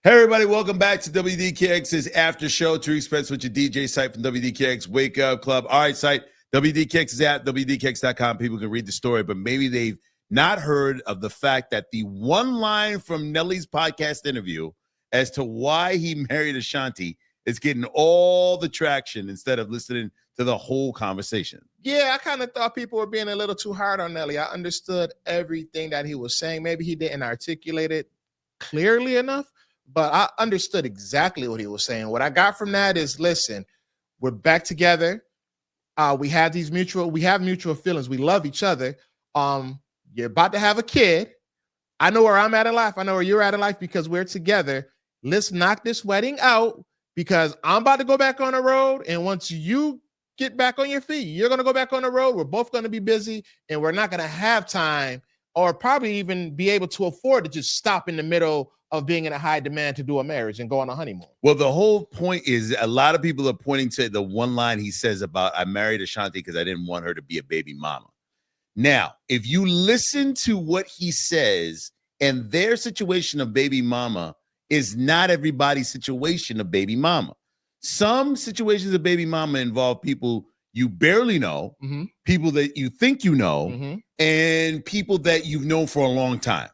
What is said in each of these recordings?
Hey, everybody, welcome back to WDKX's After Show. Tariq Spence with your DJ site from WDKX Wake Up Club. All right, site, WDKX's app, WDKX.com. People can read the story, but maybe they've not heard of the fact that the one line from Nelly's podcast interview as to why he married Ashanti is getting all the traction instead of listening to the whole conversation. Yeah, I kind of thought people were being a little too hard on Nelly. I understood everything that he was saying. Maybe he didn't articulate it clearly enough, but I understood exactly what he was saying. What I got from that is, listen, we're back together. We have mutual feelings. We love each other. You're about to have a kid. I know where I'm at in life. I know where you're at in life because we're together. Let's knock this wedding out because I'm about to go back on the road. And once you get back on your feet, you're going to go back on the road. We're both going to be busy and we're not going to have time or probably even be able to afford to just stop in the middle of being in a high demand to do a marriage and go on a honeymoon. Well, the whole point is a lot of people are pointing to the one line he says about, I married Ashanti because I didn't want her to be a baby mama. Now, if you listen to what he says and their situation of baby mama is not everybody's situation of baby mama. Some situations of baby mama involve people you barely know, people that you think you know, and people that you've known for a long time.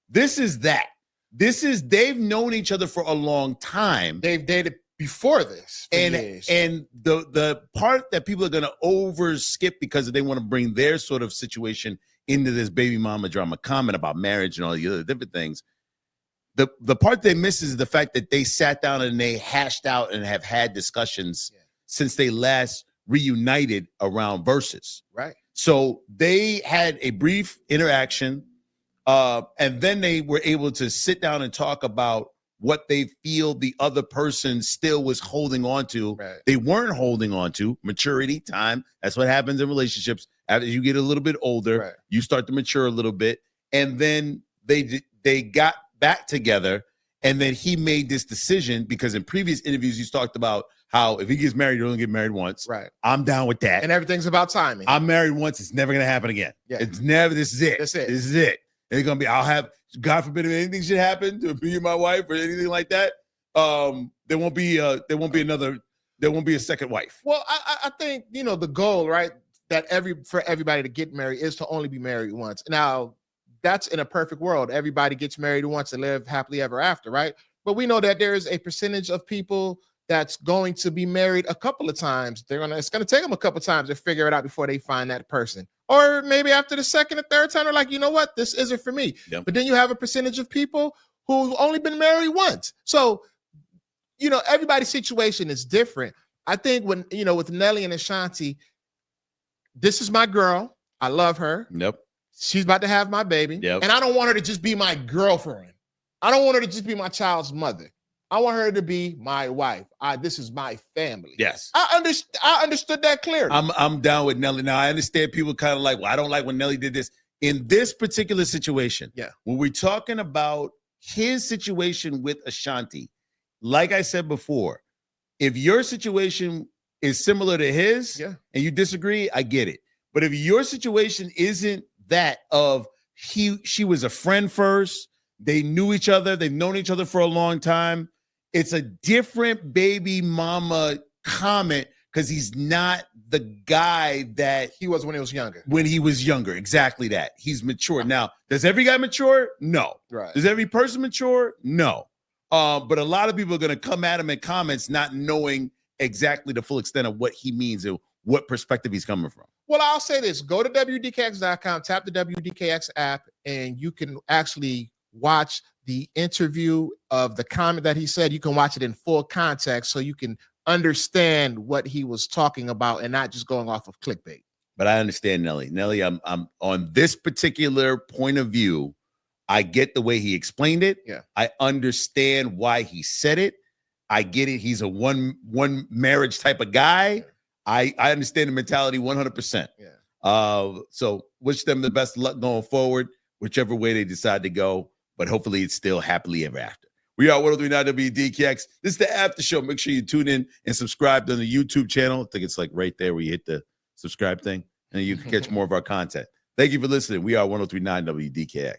This is that. They've known each other for a long time. They've dated before this for years. And the part that people are going to overskip because they want to bring their sort of situation into this baby mama drama comment about marriage and all the other different things. The part they miss is the fact that they sat down and they hashed out and have had discussions since they last reunited around Versus. Right. So they had a brief interaction, and then they were able to sit down and talk about what they feel the other person still was holding on to. Right. They weren't holding on to maturity, time. That's what happens in relationships. As you get a little bit older, you start to mature a little bit. And then they got back together, and then he made this decision because in previous interviews he's talked about how if he gets married, you only get married once. Right. I'm down with that. And everything's about timing. I'm married once. It's never going to happen again. Yeah. It's never. This is it. That's it. This is it. And it's going to be, I'll have, God forbid if anything should happen to me and my wife or anything like that. There won't be a second wife. Well, I think, the goal, right, that for everybody to get married is to only be married once. Now, that's in a perfect world. Everybody gets married once and live happily ever after, right? But we know that there is a percentage of people that's going to be married a couple of times. It's going to take them a couple of times to figure it out before they find that person. Or maybe after the second or third time, they're like, you know what? This isn't for me. Yep. But then you have a percentage of people who've only been married once. So, everybody's situation is different. I think with Nelly and Ashanti, this is my girl. I love her. Yep. She's about to have my baby. Yep. And I don't want her to just be my girlfriend. I don't want her to just be my child's mother. I want her to be my wife. This is my family. Yes. I understood that clearly. I'm down with Nelly. Now, I understand people kind of like, well, I don't like when Nelly did this. In this particular situation, when we're talking about his situation with Ashanti, like I said before, if your situation is similar to his and you disagree, I get it. But if your situation isn't that of she was a friend first, they knew each other, they've known each other for a long time, it's a different baby mama comment because he's not the guy that he was when he was younger. When he was younger, exactly that. He's mature. Now, does every guy mature? No. Right. Does every person mature? No. But a lot of people are going to come at him in comments not knowing exactly the full extent of what he means and what perspective he's coming from. Well, I'll say this. Go to WDKX.com, tap the WDKX app, and you can actually watch the interview of the comment that he said. You can watch it in full context so you can understand what he was talking about and not just going off of clickbait. But I understand Nelly. Nelly, I'm on this particular point of view, I get the way he explained it. Yeah. I understand why he said it. I get it. He's a one marriage type of guy. Yeah. I understand the mentality 100%. Yeah. So wish them the best of luck going forward, whichever way they decide to go. But hopefully it's still happily ever after. We are 103.9 WDKX. This is the after show. Make sure you tune in and subscribe on the YouTube channel. I think it's like right there where you hit the subscribe thing, and you can catch more of our content. Thank you for listening. We are 103.9 WDKX.